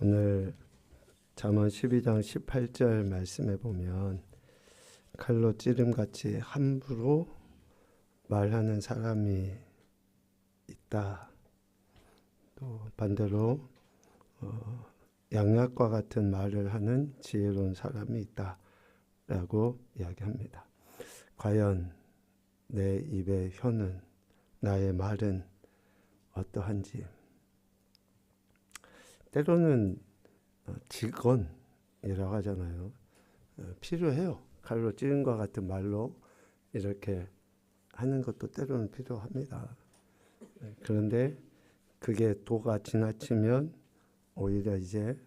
오늘 잠언 12장 18절 말씀에 보면 칼로 찌름같이 함부로 말하는 사람이 있다. 또 반대로 양약과 같은 말을 하는 지혜로운 사람이 있다 라고 이야기합니다. 과연 내 입의 혀는, 나의 말은 어떠한지. 때로는 직언이라고 하잖아요. 필요해요. 칼로 찌른과 같은 말로 이렇게 하는 것도 때로는 필요합니다. 그런데 그게 도가 지나치면 오히려 이제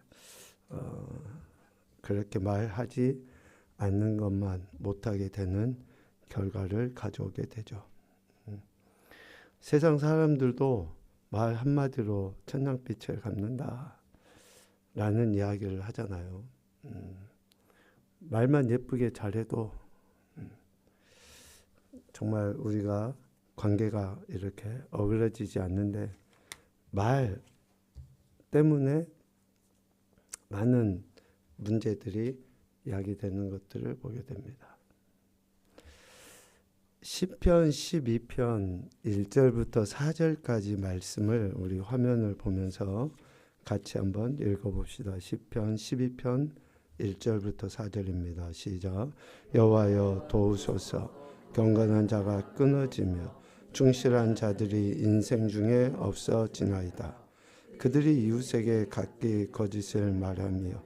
그렇게 말하지 않는 것만 못하게 되는 결과를 가져오게 되죠. 세상 사람들도 말 한마디로 천냥빛을 갚는다 라는 이야기를 하잖아요. 말만 예쁘게 잘해도 정말 우리가 관계가 이렇게 어그러지지 않는데 말 때문에 많은 문제들이 야기되는 것들을 보게 됩니다. 시편 12편 1절부터 4절까지 말씀을 우리 화면을 보면서 같이 한번 읽어봅시다. 시편 12편 1절부터 4절입니다. 시작. 여호와여 도우소서. 경건한 자가 끊어지며 충실한 자들이 인생 중에 없어지나이다. 그들이 이웃에게 각기 거짓을 말하며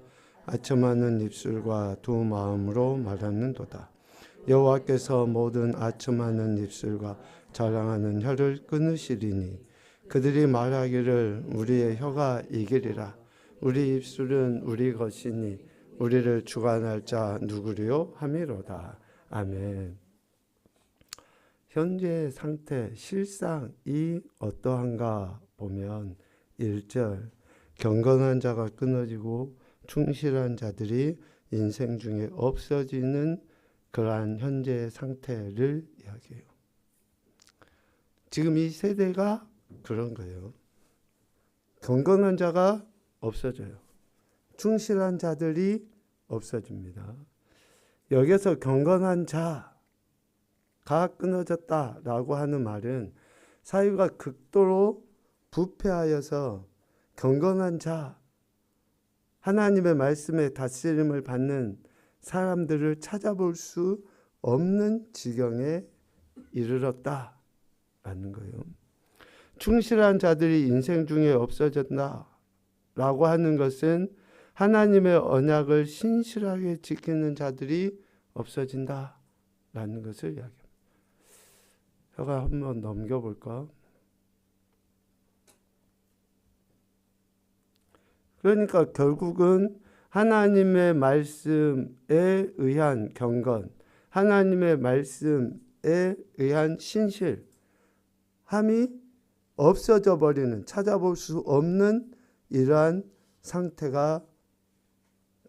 아첨하는 입술과 두 마음으로 말하는도다. 여호와께서 모든 아첨하는 입술과 자랑하는 혀를 끊으시리니 그들이 말하기를 우리의 혀가 이기리라. 우리 입술은 우리 것이니 우리를 주관할 자 누구리요 함이로다. 아멘. 현재 상태, 실상이 어떠한가 보면 1절 경건한 자가 끊어지고 충실한 자들이 인생 중에 없어지는 그러한 현재 상태를 이야기해요. 지금 이 세대가 그런 거예요. 경건한 자가 없어져요. 충실한 자들이 없어집니다. 여기서 경건한 자가 끊어졌다라고 하는 말은 사회가 극도로 부패하여서 경건한 자, 하나님의 말씀에 다스림을 받는 사람들을 찾아볼 수 없는 지경에 이르렀다라는 거예요. 충실한 자들이 인생 중에 없어졌다라고 하는 것은 하나님의 언약을 신실하게 지키는 자들이 없어진다라는 것을 이야기합니다. 제가 한번 넘겨볼까? 그러니까 결국은 하나님의 말씀에 의한 경건, 하나님의 말씀에 의한 신실함이 없어져 버리는, 찾아볼 수 없는 이러한 상태가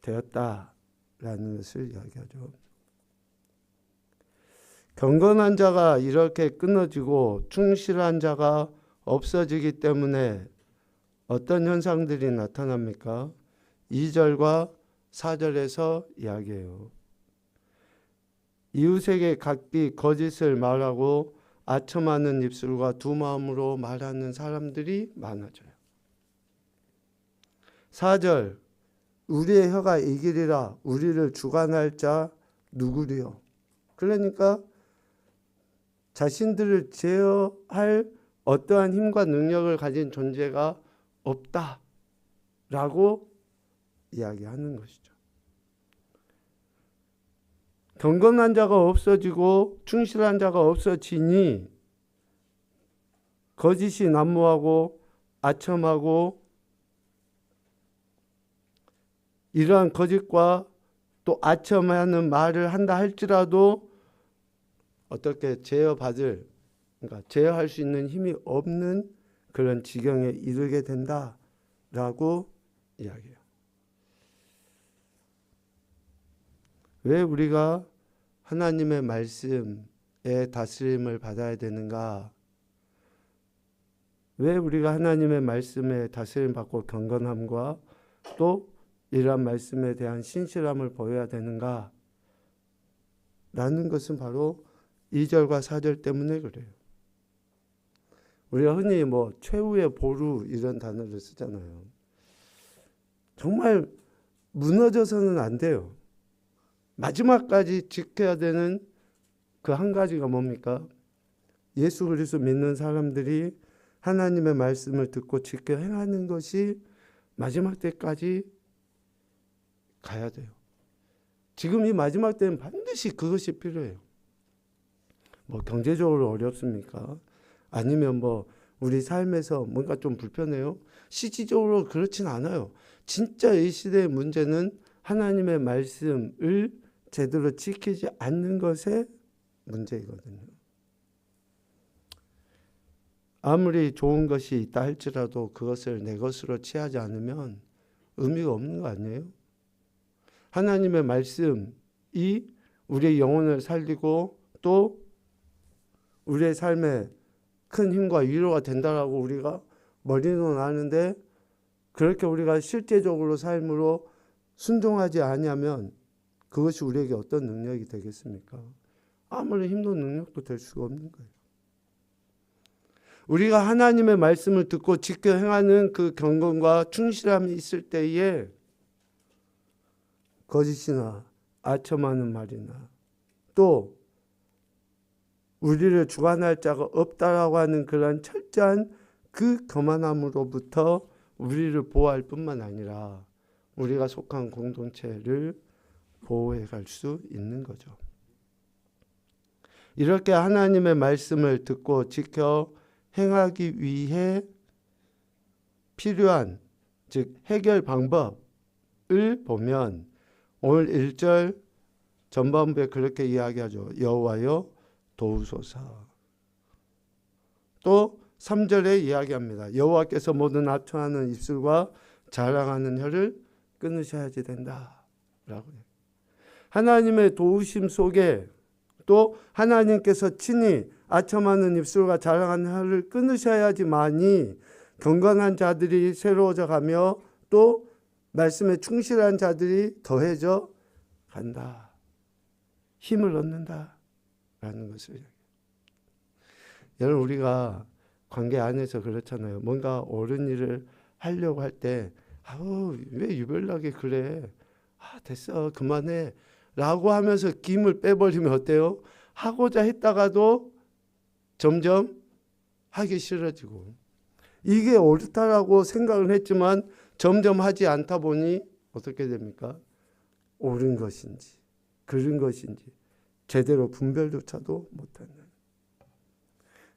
되었다라는 것을 이야기하죠. 경건한 자가 이렇게 끊어지고 충실한 자가 없어지기 때문에 어떤 현상들이 나타납니까? 2절과 4절에서 이야기해요. 이웃에게 각기 거짓을 말하고 아첨하는 입술과 두 마음으로 말하는 사람들이 많아져요. 4절 우리의 혀가 이기리라. 우리를 주관할 자 누구리요? 그러니까 자신들을 제어할 어떠한 힘과 능력을 가진 존재가 없다라고 이야기하는 것이죠. 경건한 자가 없어지고 충실한 자가 없어지니 거짓이 난무하고 아첨하고 이러한 거짓과 또 아첨하는 말을 한다 할지라도 어떻게 제어받을, 그러니까 제어할 수 있는 힘이 없는 그런 지경에 이르게 된다라고 이야기해요. 왜 우리가 하나님의 말씀에 다스림을 받아야 되는가? 왜 우리가 하나님의 말씀에 다스림 받고 경건함과 또 이러한 말씀에 대한 신실함을 보여야 되는가? 라는 것은 바로 2절과 4절 때문에 그래요. 우리가 흔히 뭐 최후의 보루 이런 단어를 쓰잖아요. 정말 무너져서는 안 돼요. 마지막까지 지켜야 되는 그 한 가지가 뭡니까? 예수 그리스도 믿는 사람들이 하나님의 말씀을 듣고 지켜 행하는 것이 마지막 때까지 가야 돼요. 지금 이 마지막 때는 반드시 그것이 필요해요. 뭐 경제적으로 어렵습니까? 아니면 뭐 우리 삶에서 뭔가 좀 불편해요? 실질적으로 그렇진 않아요. 진짜 이 시대의 문제는 하나님의 말씀을 제대로 지키지 않는 것의 문제이거든요. 아무리 좋은 것이 있다 할지라도 그것을 내 것으로 취하지 않으면 의미가 없는 거 아니에요? 하나님의 말씀이 우리의 영혼을 살리고 또 우리의 삶에 큰 힘과 위로가 된다라고 우리가 머리로는 아는데 그렇게 우리가 실제적으로 삶으로 순종하지 아니하면 그것이 우리에게 어떤 능력이 되겠습니까? 아무리 힘든 능력도 될 수가 없는 거예요. 우리가 하나님의 말씀을 듣고 지켜 행하는 그 경건과 충실함이 있을 때에 거짓이나 아첨하는 말이나 또 우리를 주관할 자가 없다라고 하는 그런 철저한 그 교만함으로부터 우리를 보호할 뿐만 아니라 우리가 속한 공동체를 보호해 갈 수 있는 거죠. 이렇게 하나님의 말씀을 듣고 지켜 행하기 위해 필요한 즉 해결 방법을 보면 오늘 1절 전반부에 그렇게 이야기하죠. 여호와여 도우소서. 또 3절에 이야기합니다. 여호와께서 모든 아첨하는 입술과 자랑하는 혀를 끊으셔야지 된다. 라고 해요. 하나님의 도우심 속에 또 하나님께서 친히 아첨하는 입술과 자랑하는 혀를 끊으셔야지만이 경건한 자들이 새로워져 가며 또 말씀에 충실한 자들이 더해져 간다. 힘을 얻는다. 라는 것을. 여러분 우리가 관계 안에서 그렇잖아요. 뭔가 옳은 일을 하려고 할 때 왜 유별나게 그래. 됐어. 그만해. 라고 하면서 김을 빼버리면 어때요? 하고자 했다가도 점점 하기 싫어지고 이게 옳다라고 생각을 했지만 점점 하지 않다 보니 어떻게 됩니까? 옳은 것인지 그른 것인지 제대로 분별조차도 못하는.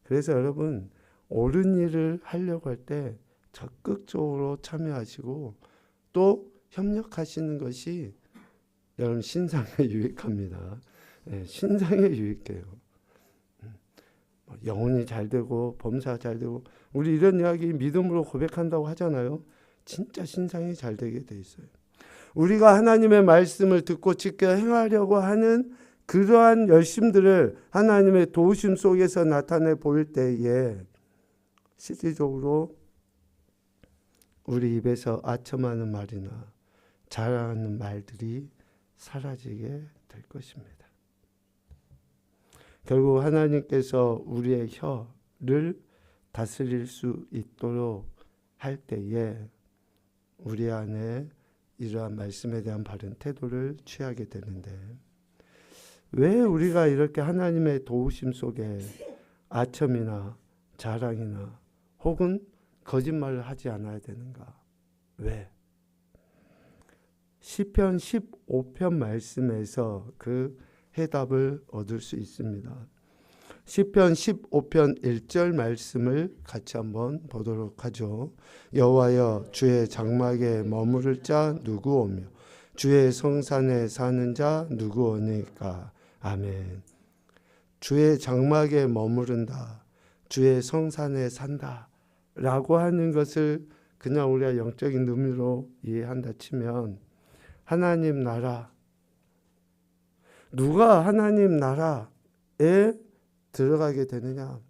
그래서 여러분 옳은 일을 하려고 할 때 적극적으로 참여하시고 또 협력하시는 것이 여러분 신상에 유익합니다. 네, 신상에 유익해요. 영혼이 잘 되고 범사가 잘 되고 우리 이런 이야기 믿음으로 고백한다고 하잖아요. 진짜 신상이 잘 되게 돼 있어요. 우리가 하나님의 말씀을 듣고 지켜 행하려고 하는 그러한 열심들을 하나님의 도우심 속에서 나타내 보일 때에 실질적으로 우리 입에서 아첨하는 말이나 자랑하는 말들이 사라지게 될 것입니다. 결국 하나님께서 우리의 혀를 다스릴 수 있도록 할 때에 우리 안에 이러한 말씀에 대한 바른 태도를 취하게 되는데 왜 우리가 이렇게 하나님의 도우심 속에 아첨이나 자랑이나 혹은 거짓말을 하지 않아야 되는가? 왜? 시편 15편 말씀에서 그 해답을 얻을 수 있습니다. 시편 15편 1절 말씀을 같이 한번 보도록 하죠. 여호와여 주의 장막에 머무를 자 누구오며 주의 성산에 사는 자 누구오니까. 아멘. 주의 장막에 머무른다. 주의 성산에 산다. 라고 하는 것을 그냥 우리가 영적인 의미로 이해한다 치면 하나님 나라, 누가 하나님 나라에 들어가게 되느냐.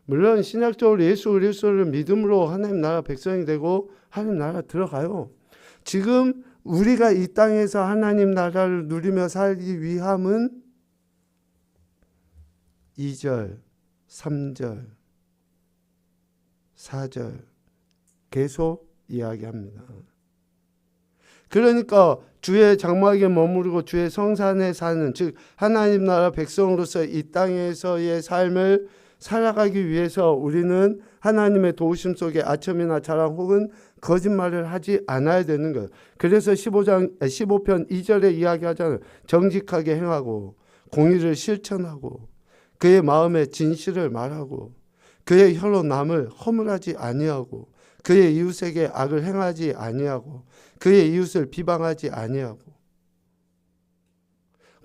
물론 신약적으로 예수 그리스도를 믿음으로 하나님 나라 백성이 되고 하나님 나라 들어가요. 지금 우리가 이 땅에서 하나님 나라를 누리며 살기 위함은 2절, 3절, 4절 계속 이야기합니다. 그러니까 주의 장막에 머무르고 주의 성산에 사는, 즉 하나님 나라 백성으로서 이 땅에서의 삶을 살아가기 위해서 우리는 하나님의 도우심 속에 아첨이나 자랑 혹은 거짓말을 하지 않아야 되는 거예요. 그래서 15편 2절에 이야기하잖아요. 정직하게 행하고 공의를 실천하고 그의 마음에 진실을 말하고 그의 혀로 남을 허물하지 아니하고 그의 이웃에게 악을 행하지 아니하고 그의 이웃을 비방하지 아니하고.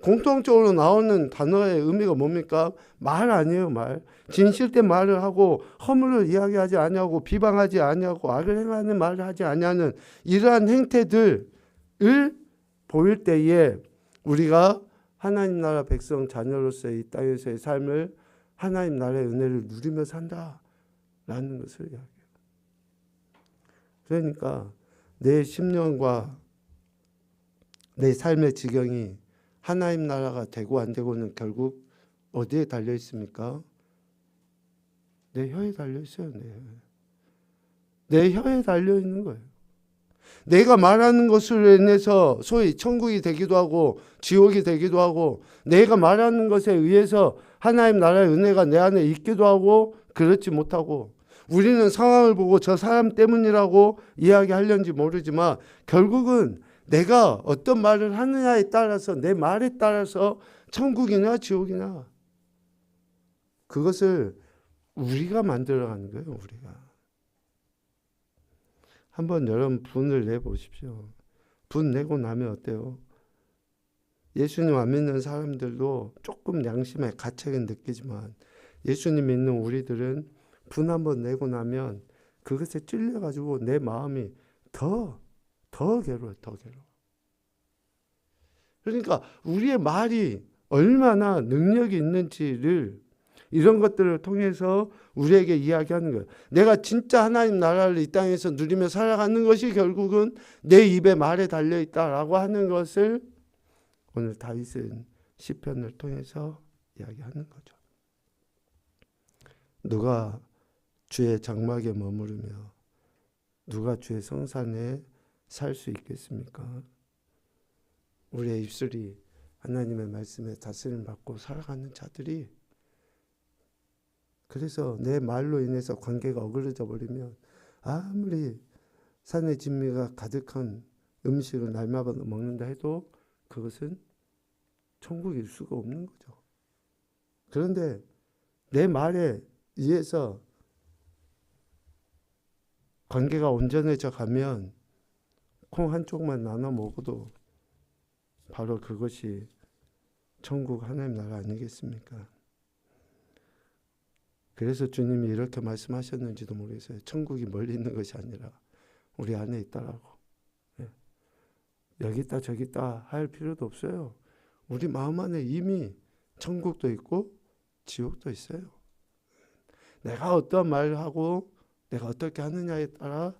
공통적으로 나오는 단어의 의미가 뭡니까? 말 아니에요, 말. 진실된 말을 하고 허물을 이야기하지 아니하고 비방하지 아니하고 악을 행하는 말을 하지 아니하는 이러한 행태들을 보일 때에 우리가 하나님 나라 백성 자녀로서의 이 땅에서의 삶을 하나님 나라의 은혜를 누리며 산다라는 것을 이야기해요. 그러니까 내 심령과 내 삶의 지경이 하나님 나라가 되고 안 되고는 결국 어디에 달려 있습니까? 내 혀에 달려 있어요. 내 혀에 달려 있는 거예요. 내가 말하는 것으로 인해서 소위 천국이 되기도 하고 지옥이 되기도 하고, 내가 말하는 것에 의해서 하나님 나라의 은혜가 내 안에 있기도 하고 그렇지 못하고, 우리는 상황을 보고 저 사람 때문이라고 이야기하려는지 모르지만 결국은 내가 어떤 말을 하느냐에 따라서, 내 말에 따라서 천국이냐 지옥이냐, 그것을 우리가 만들어가는 거예요. 우리가. 한번 여러분 분을 내보십시오. 분 내고 나면 어때요? 예수님 안 믿는 사람들도 조금 양심의 가책은 느끼지만 예수님 믿는 우리들은 분 한번 내고 나면 그것에 찔려가지고 내 마음이 더 괴로워요. 더 괴로워. 그러니까 우리의 말이 얼마나 능력이 있는지를 이런 것들을 통해서 우리에게 이야기하는 거예요. 내가 진짜 하나님 나라를 이 땅에서 누리며 살아가는 것이 결국은 내 입에 말에 달려있다라고 하는 것을 오늘 다윗은 시편을 통해서 이야기하는 거죠. 누가 주의 장막에 머무르며 누가 주의 성산에 살 수 있겠습니까? 우리의 입술이 하나님의 말씀에 다스림 받고 살아가는 자들이, 그래서 내 말로 인해서 관계가 어그러져 버리면 아무리 산의 진미가 가득한 음식을 날마다 먹는다 해도 그것은 천국일 수가 없는 거죠. 그런데 내 말에 의해서 관계가 온전해져 가면 콩 한쪽만 나눠 먹어도 바로 그것이 천국 하나님 나라 아니겠습니까? 그래서 주님이 이렇게 말씀하셨는지도 모르겠어요. 천국이 멀리 있는 것이 아니라 우리 안에 있다라고. 여기 있다 저기 있다 할 필요도 없어요. 우리 마음 안에 이미 천국도 있고 지옥도 있어요. 내가 어떤 말을 하고 내가 어떻게 하느냐에 따라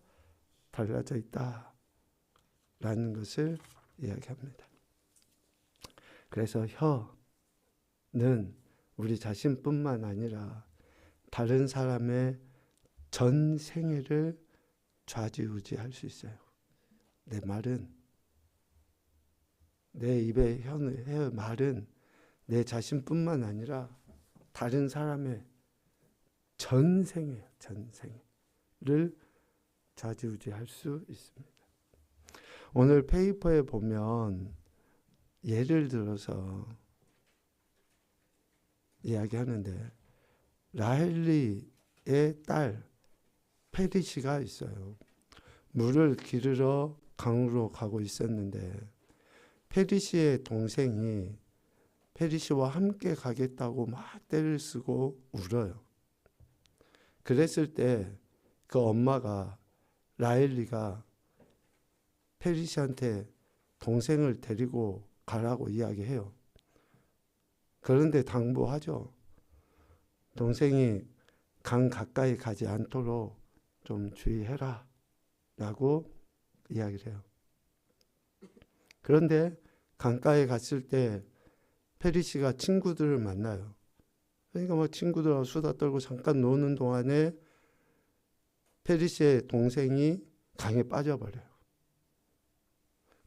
달라져 있다라는 것을 이야기합니다. 그래서 혀는 우리 자신뿐만 아니라 다른 사람의 전 생애를 좌지우지할 수 있어요. 내 말은, 내 입에 혀의 말은 내 자신뿐만 아니라 다른 사람의 전 생애를 좌지우지할 수 있습니다. 오늘 페이퍼에 보면 예를 들어서 이야기하는데, 라헬리의 딸 페리시가 있어요. 물을 기르러 강으로 가고 있었는데 페리시의 동생이 페리시와 함께 가겠다고 막 떼를 쓰고 울어요. 그랬을 때 그 엄마가, 라헬리가 페리시한테 동생을 데리고 가라고 이야기해요. 그런데 당부하죠. 동생이 강 가까이 가지 않도록 좀 주의해라 라고 이야기를 해요. 그런데 강가에 갔을 때 페리 씨가 친구들을 만나요. 그러니까 뭐 친구들하고 수다 떨고 잠깐 노는 동안에 페리 씨의 동생이 강에 빠져버려요.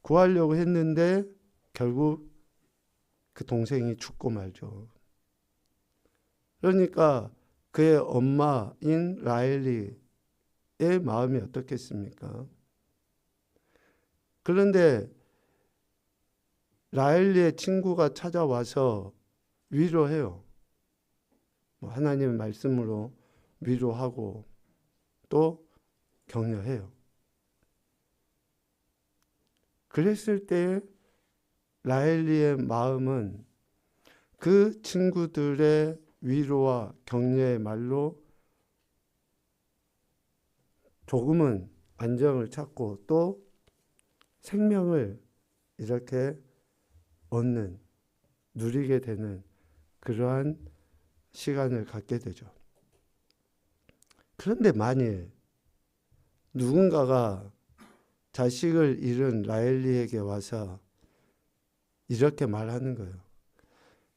구하려고 했는데 결국 그 동생이 죽고 말죠. 그러니까 그의 엄마인 라헬리의 마음이 어떻겠습니까? 그런데 라헬리의 친구가 찾아와서 위로해요. 하나님의 말씀으로 위로하고 또 격려해요. 그랬을 때 라헬리의 마음은 그 친구들의 위로와 격려의 말로 조금은 안정을 찾고 또 생명을 이렇게 얻는, 누리게 되는 그러한 시간을 갖게 되죠. 그런데 만일 누군가가 자식을 잃은 라헬리에게 와서 이렇게 말하는 거예요.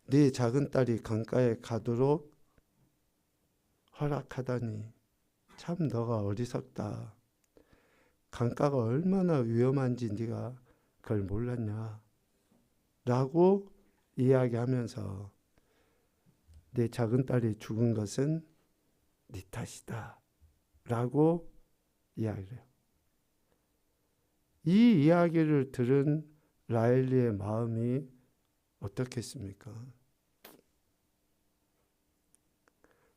네 작은 딸이 강가에 가도록 허락하다니 참 너가 어리석다. 강가가 얼마나 위험한지 네가 그걸 몰랐냐 라고 이야기하면서 내 작은 딸이 죽은 것은 네 탓이다 라고 이야기를 해요. 이 이야기를 들은 라헬리의 마음이 어떻겠습니까?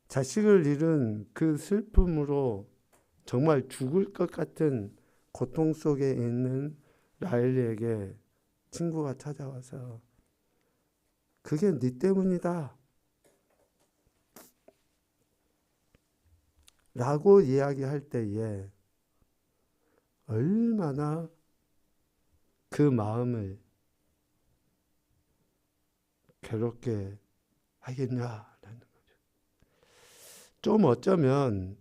자식을 잃은 그 슬픔으로 정말 죽을 것 같은 고통 속에 있는 라헬리에게 친구가 찾아와서 그게 네 때문이다 라고 이야기할 때에 얼마나 그 마음을 괴롭게 하겠냐라는 거죠. 좀 어쩌면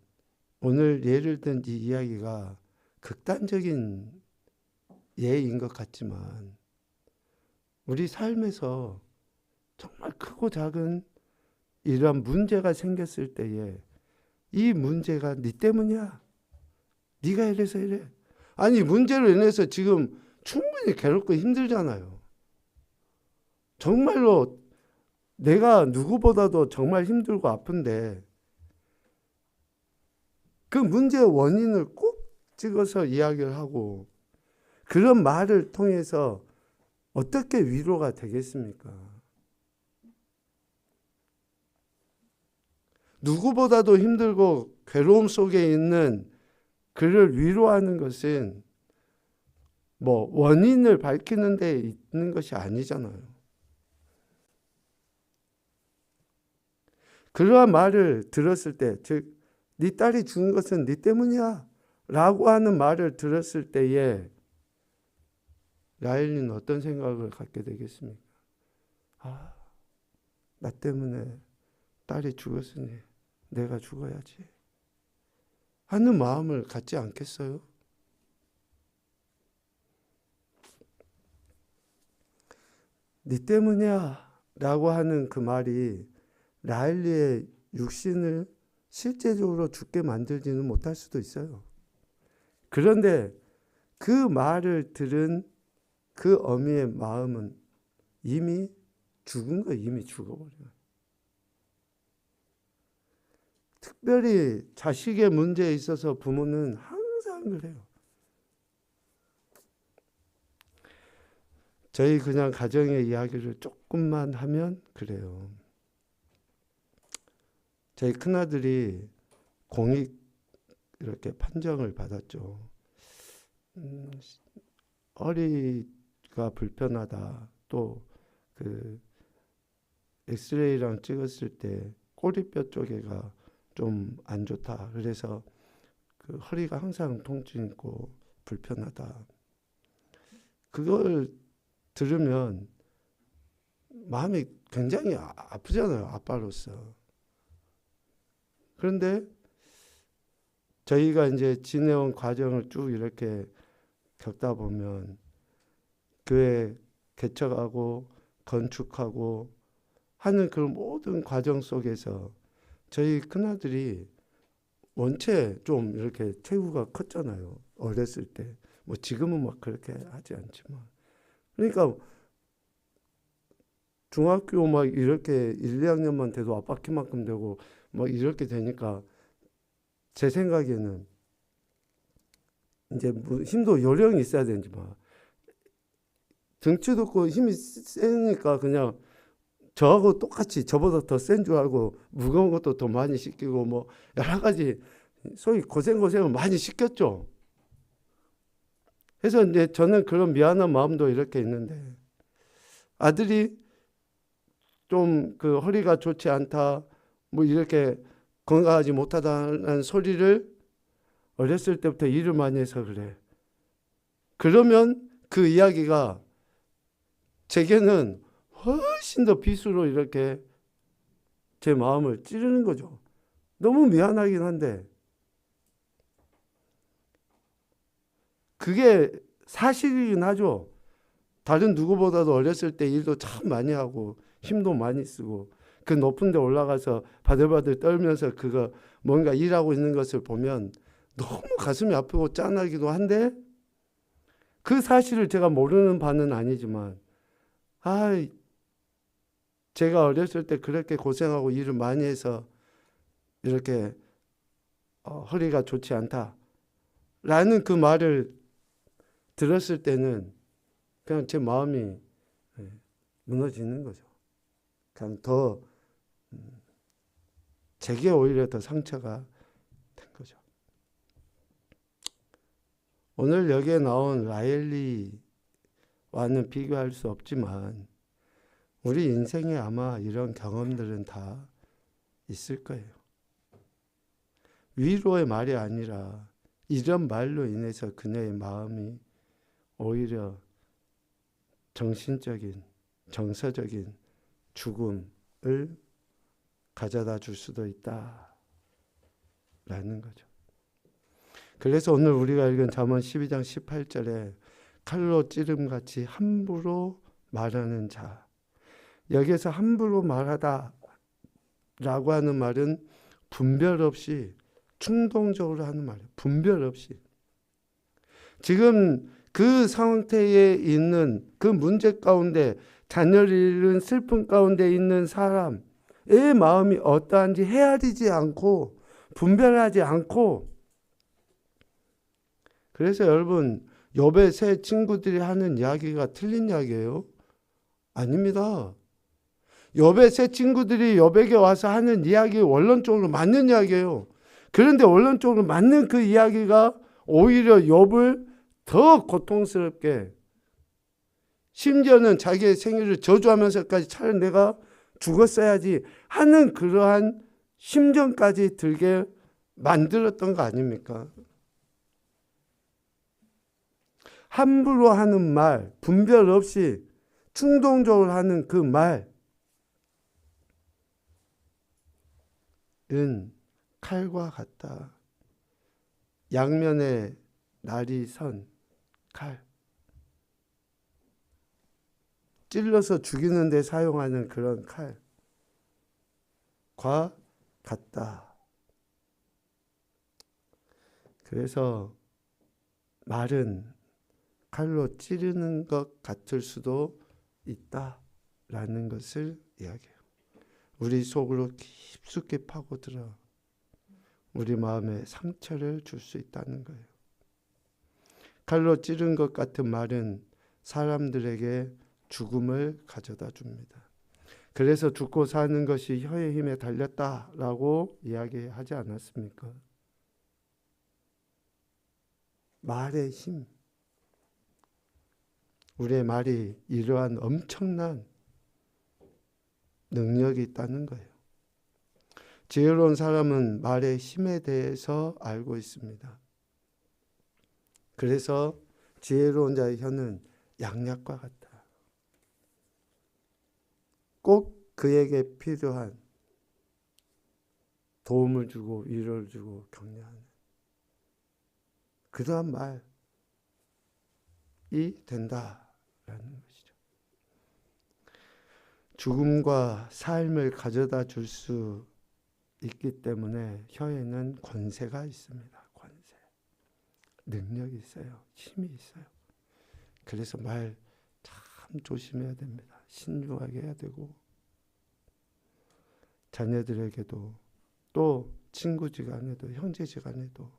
오늘 예를 든 이 이야기가 극단적인 예인 것 같지만 우리 삶에서 정말 크고 작은 이런 문제가 생겼을 때에 이 문제가 네 때문이야. 네가 이래서 이래. 아니 문제로 인해서 지금 충분히 괴롭고 힘들잖아요. 정말로 내가 누구보다도 정말 힘들고 아픈데 그 문제의 원인을 꼭 찍어서 이야기를 하고 그런 말을 통해서 어떻게 위로가 되겠습니까? 누구보다도 힘들고 괴로움 속에 있는 그를 위로하는 것은 뭐 원인을 밝히는 데 있는 것이 아니잖아요. 그러한 말을 들었을 때, 즉, 네 딸이 죽은 것은 네 때문이야 라고 하는 말을 들었을 때에 라헬리는 어떤 생각을 갖게 되겠습니까? 아, 나 때문에 딸이 죽었으니 내가 죽어야지 하는 마음을 갖지 않겠어요? 네 때문이야 라고 하는 그 말이 라헬리의 육신을 실제적으로 죽게 만들지는 못할 수도 있어요. 그런데 그 말을 들은 그 어미의 마음은 이미 죽은 거예요. 이미 죽어버려요. 특별히 자식의 문제에 있어서 부모는 항상 그래요. 저희 그냥 가정의 이야기를 조금만 하면 그래요. 저희 큰아들이 공익 이렇게 판정을 받았죠. 허리가 불편하다. 또 그 엑스레이랑 찍었을 때 꼬리뼈 쪽에가 좀 안 좋다. 그래서 그 허리가 항상 통증 있고 불편하다. 그걸 들으면 마음이 굉장히 아프잖아요. 아빠로서. 그런데 저희가 이제 지내온 과정을 쭉 이렇게 겪다 보면 교회 개척하고 건축하고 하는 그 모든 과정 속에서 저희 큰아들이 원체 좀 이렇게 체구가 컸잖아요. 어렸을 때. 뭐 지금은 막 그렇게 하지 않지만. 그러니까 중학교 막 이렇게 1, 2학년만 돼도 아빠 키만큼 되고 막 이렇게 되니까 제 생각에는 이제 뭐 힘도 요령이 있어야 되지만 등치도 그 힘이 세니까 그냥 저하고 똑같이 저보다 더 센 줄 알고 무거운 것도 더 많이 시키고 뭐 여러 가지 소위 고생을 많이 시켰죠. 그래서 이제 저는 그런 미안한 마음도 이렇게 있는데 아들이 좀 그 허리가 좋지 않다 뭐 이렇게 건강하지 못하다는 소리를 어렸을 때부터 일을 많이 해서 그래. 그러면 그 이야기가 제게는 훨씬 더 빗으로 이렇게 제 마음을 찌르는 거죠. 너무 미안하긴 한데 그게 사실이긴 하죠. 다른 누구보다도 어렸을 때 일도 참 많이 하고 힘도 많이 쓰고 그 높은 데 올라가서 바들바들 떨면서 그거 뭔가 일하고 있는 것을 보면 너무 가슴이 아프고 짠하기도 한데 그 사실을 제가 모르는 바는 아니지만 제가 어렸을 때 그렇게 고생하고 일을 많이 해서 이렇게 허리가 좋지 않다라는 그 말을 들었을 때는 그냥 제 마음이 무너지는 거죠. 그냥 더 제게 오히려 더 상처가 된 거죠. 오늘 여기에 나온 라엘리와는 비교할 수 없지만 우리 인생에 아마 이런 경험들은 다 있을 거예요. 위로의 말이 아니라 이런 말로 인해서 그녀의 마음이 오히려 정신적인, 정서적인 죽음을 가져다 줄 수도 있다라는 거죠. 그래서 오늘 우리가 읽은 잠언 12장 18절에 칼로 찌름같이 함부로 말하는 자. 여기에서 함부로 말하다 라고 하는 말은 분별 없이 충동적으로 하는 말이에요. 분별 없이. 지금 그 상태에 있는 그 문제 가운데 자녀를 잃은 슬픔 가운데 있는 사람의 마음이 어떠한지 헤아리지 않고 분별하지 않고 그래서 여러분 욥의 세 친구들이 하는 이야기가 틀린 이야기예요? 아닙니다. 욥의 세 친구들이 욥에게 와서 하는 이야기 원론적으로 맞는 이야기예요. 그런데 원론적으로 맞는 그 이야기가 오히려 욥을 더 고통스럽게 심지어는 자기의 생일을 저주하면서까지 차라리 내가 죽었어야지 하는 그러한 심정까지 들게 만들었던 거 아닙니까? 함부로 하는 말, 분별 없이 충동적으로 하는 그 말은 칼과 같다. 양면에 날이 선 칼. 찔러서 죽이는 데 사용하는 그런 칼과 같다. 그래서 말은 칼로 찌르는 것 같을 수도 있다라는 것을 이야기해요. 우리 속으로 깊숙이 파고들어 우리 마음에 상처를 줄 수 있다는 거예요. 칼로 찌른 것 같은 말은 사람들에게 죽음을 가져다 줍니다. 그래서 죽고 사는 것이 혀의 힘에 달렸다라고 이야기하지 않았습니까? 말의 힘. 우리의 말이 이러한 엄청난 능력이 있다는 거예요. 지혜로운 사람은 말의 힘에 대해서 알고 있습니다. 그래서 지혜로운 자의 혀는 양약과 같다. 꼭 그에게 필요한 도움을 주고 위로를 주고 격려하는 그러한 말이 된다라는 죽음과 삶을 가져다 줄 수 있기 때문에 혀에는 권세가 있습니다. 권세. 능력이 있어요. 힘이 있어요. 그래서 말 참 조심해야 됩니다. 신중하게 해야 되고, 자녀들에게도, 또 친구지간에도, 형제지간에도,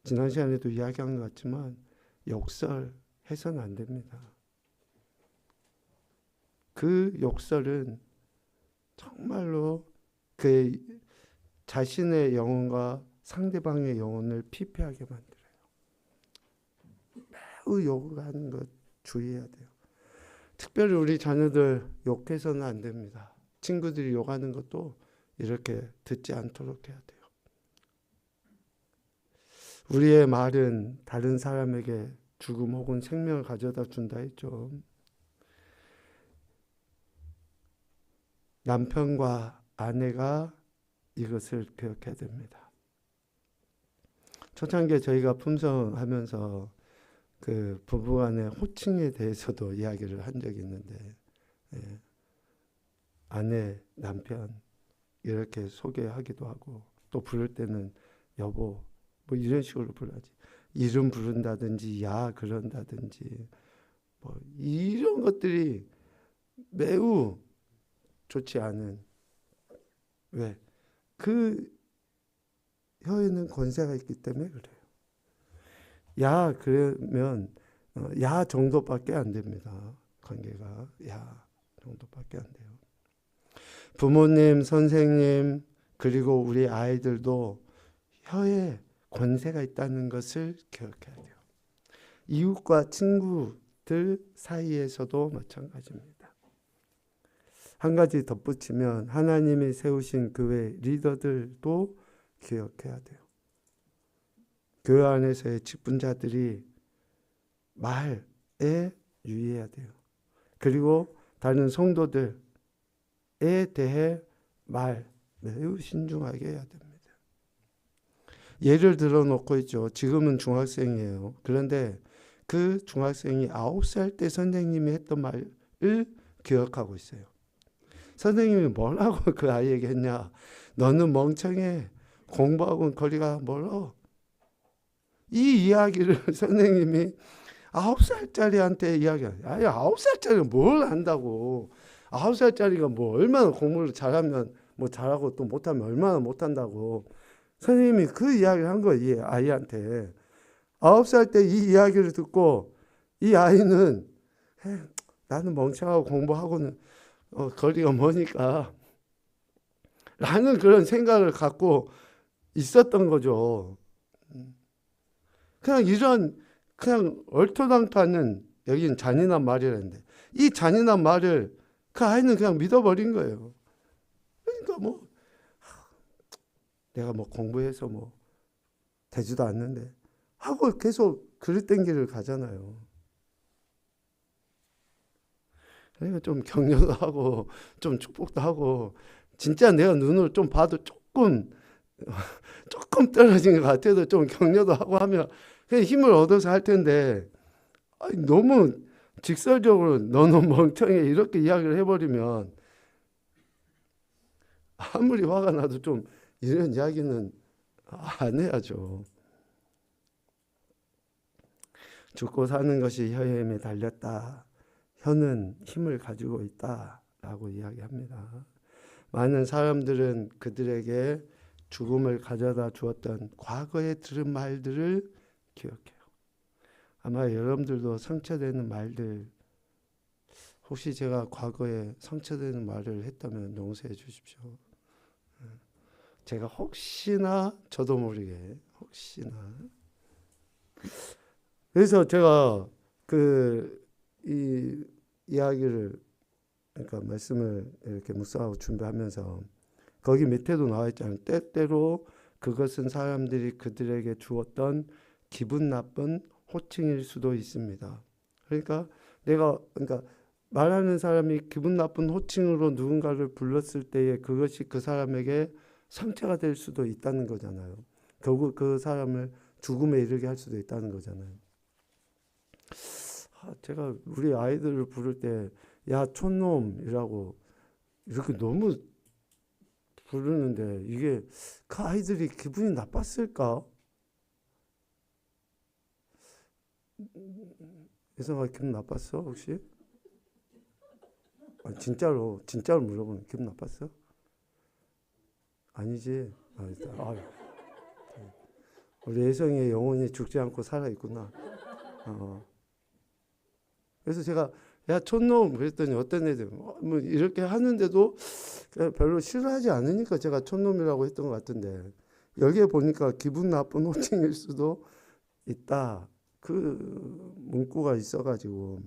지난 시간에도 이야기한 것 같지만 욕설해서는 안 됩니다. 그 욕설은 정말로 그 자신의 영혼과 상대방의 영혼을 피폐하게 만들어요. 매우 욕하는 것 주의해야 돼요. 특별히 우리 자녀들 욕해서는 안 됩니다. 친구들이 욕하는 것도 이렇게 듣지 않도록 해야 돼요. 우리의 말은 다른 사람에게 죽음 혹은 생명을 가져다 준다 했죠. 남편과 아내가 이것을 기억해야 됩니다. 초창기에 저희가 품성하면서 그 부부간의 호칭에 대해서도 이야기를 한 적이 있는데, 아내, 남편 이렇게 소개하기도 하고, 또 부를 때는 여보 뭐 이런 식으로 불러야지. 이름 부른다든지 야 그런다든지 뭐 이런 것들이 매우 좋지 않은, 왜? 그 혀에는 권세가 있기 때문에 그래요. 야 그러면 야 정도밖에 안 됩니다. 관계가 야 정도밖에 안 돼요. 부모님, 선생님, 그리고 우리 아이들도 혀에 권세가 있다는 것을 기억해야 돼요. 이웃과 친구들 사이에서도 마찬가지입니다. 한 가지 덧붙이면 하나님이 세우신 교회 리더들도 기억해야 돼요. 교회 안에서의 직분자들이 말에 유의해야 돼요. 그리고 다른 성도들에 대해 말 매우 신중하게 해야 됩니다. 예를 들어 놓고 있죠. 지금은 중학생이에요. 그런데 그 중학생이 9살 때 선생님이 했던 말을 기억하고 있어요. 선생님이 뭐라고 그 아이에게 했냐. 너는 멍청해. 공부하고는 거리가 멀어. 이 이야기를 선생님이 9살짜리한테 이야기해요. 아니 9살짜리가 뭘 안다고. 9살짜리가 뭐 얼마나 공부를 잘하면 뭐 잘하고 또 못하면 얼마나 못한다고. 선생님이 그 이야기를 한 거예요. 이 아이한테. 9살 때 이 이야기를 듣고 이 아이는 나는 멍청하고 공부하고는 거리가 머니까 라는 그런 생각을 갖고 있었던 거죠. 그냥 이런 그냥 얼토당토하는, 여긴 잔인한 말이라는데 이 잔인한 말을 그 아이는 그냥 믿어버린 거예요. 그러니까 뭐 내가 뭐 공부해서 뭐 되지도 않는데 하고 계속 그릇된 길을 가잖아요. 그러니까 좀 격려도 하고 좀 축복도 하고, 진짜 내가 눈으로 좀 봐도 조금 떨어진 것 같아도 좀 격려도 하고 하면 그냥 힘을 얻어서 할 텐데, 너무 직설적으로 너는 멍청해 이렇게 이야기를 해버리면 아무리 화가 나도 좀 이런 이야기는 안 해야죠. 죽고 사는 것이 혀의 힘에 달렸다. 혀는 힘을 가지고 있다라고 이야기합니다. 많은 사람들은 그들에게 죽음을 가져다 주었던 과거에 들은 말들을 기억해요. 아마 여러분들도 상처되는 말들, 혹시 제가 과거에 상처되는 말을 했다면 용서해 주십시오. 제가 혹시나 저도 모르게 혹시나. 그래서 제가 이 이야기를, 그러니까 말씀을 이렇게 묵상하고 준비하면서 거기 밑에도 나와 있잖아요. 때때로 그것은 사람들이 그들에게 주었던 기분 나쁜 호칭일 수도 있습니다. 그러니까 말하는 사람이 기분 나쁜 호칭으로 누군가를 불렀을 때에 그것이 그 사람에게 상처가 될 수도 있다는 거잖아요. 결국 그 사람을 죽음에 이르게 할 수도 있다는 거잖아요. 제가 우리 아이들을 부를 때 야 촌놈이라고 이렇게 너무 부르는데 이게 그 아이들이 기분이 나빴을까? 예성아 기분 나빴어 혹시? 아니, 진짜로 물어보는 기분 나빴어? 아니지. 우리 예성이의 영혼이 죽지 않고 살아 있구나. 그래서 제가 야 촌놈 그랬더니 어떤 애들 뭐 이렇게 하는데도 별로 싫어하지 않으니까 제가 촌놈이라고 했던 것 같은데 여기에 보니까 기분 나쁜 호칭일 수도 있다. 그 문구가 있어가지고.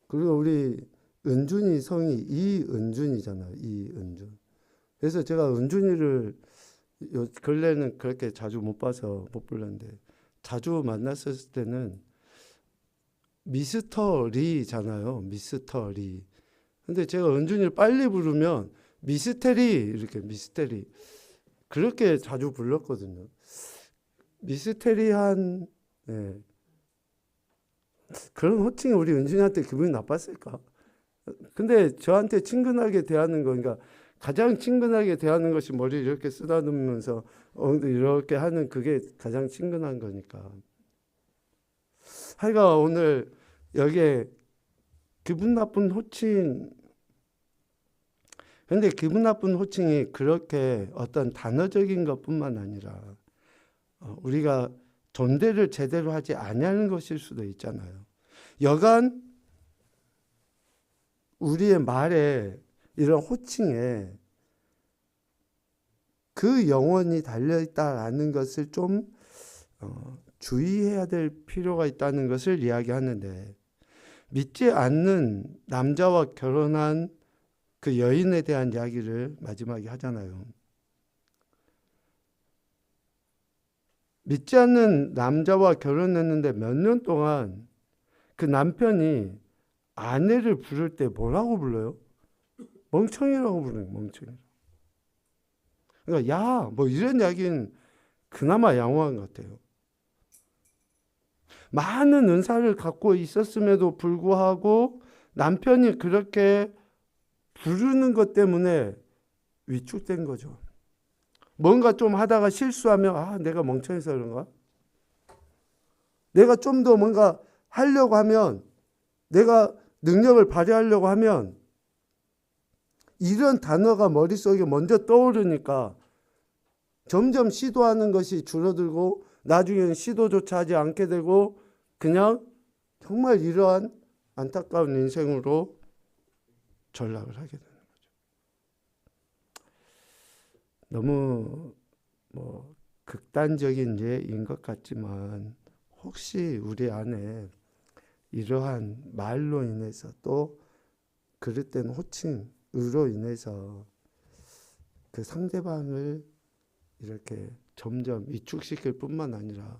그리고 우리 은준이 성이 이은준이잖아요. 이은준. 그래서 제가 은준이를 요 근래는 그렇게 자주 못 봐서 못 불렀는데 자주 만났을 때는 미스터 리잖아요. 미스터 리. 근데 제가 은준이를 빨리 부르면 미스테리 이렇게 미스테리 그렇게 자주 불렀거든요. 미스테리한 네. 그런 호칭이 우리 은준이한테 기분이 나빴을까? 근데 저한테 친근하게 대하는 거, 그러니까 가장 친근하게 대하는 것이 머리를 이렇게 쓰다듬으면서 이렇게 하는 그게 가장 친근한 거니까. 하여간 오늘 여기에 기분 나쁜 호칭, 근데 기분 나쁜 호칭이 그렇게 어떤 단어적인 것뿐만 아니라 우리가 존대를 제대로 하지 아니하는 것일 수도 있잖아요. 여간 우리의 말에 이런 호칭에 그 영혼이 달려있다라는 것을 좀 주의해야 될 필요가 있다는 것을 이야기하는데 믿지 않는 남자와 결혼한 그 여인에 대한 이야기를 마지막에 하잖아요. 믿지 않는 남자와 결혼했는데 몇 년 동안 그 남편이 아내를 부를 때 뭐라고 불러요? 멍청이라고 부르는 멍청이. 그러니까 야, 뭐 이런 이야기는 그나마 양호한 것 같아요. 많은 은사를 갖고 있었음에도 불구하고 남편이 그렇게 부르는 것 때문에 위축된 거죠. 뭔가 좀 하다가 실수하면 내가 멍청해서 그런가? 내가 좀 더 뭔가 하려고 하면 내가 능력을 발휘하려고 하면 이런 단어가 머릿속에 먼저 떠오르니까 점점 시도하는 것이 줄어들고 나중에는 시도조차 하지 않게 되고 그냥 정말 이러한 안타까운 인생으로 전락을 하게 되는 거죠. 너무 극단적인 예인 것 같지만 혹시 우리 안에 이러한 말로 인해서 또 그릇된 호칭으로 인해서 그 상대방을 이렇게 점점 위축시킬 뿐만 아니라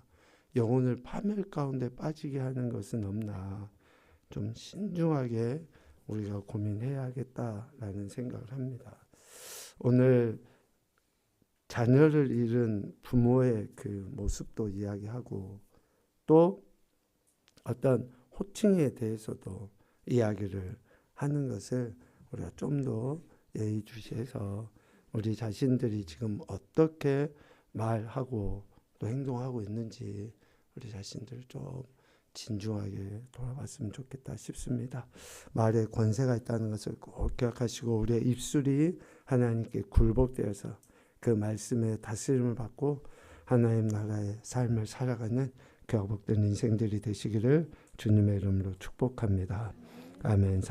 영혼을 파멸 가운데 빠지게 하는 것은 없나 좀 신중하게 우리가 고민해야겠다라는 생각을 합니다. 오늘 자녀를 잃은 부모의 그 모습도 이야기하고 또 어떤 호칭에 대해서도 이야기를 하는 것을 우리가 좀 더 예의주시해서 우리 자신들이 지금 어떻게 말하고 또 행동하고 있는지 우리 자신들 좀 진중하게 돌아봤으면 좋겠다 싶습니다. 말에 권세가 있다는 것을 꼭 기억하시고 우리의 입술이 하나님께 굴복되어서 그 말씀의 다스림을 받고 하나님 나라의 삶을 살아가는 그 복된 인생들이 되시기를 주님의 이름으로 축복합니다. 아멘.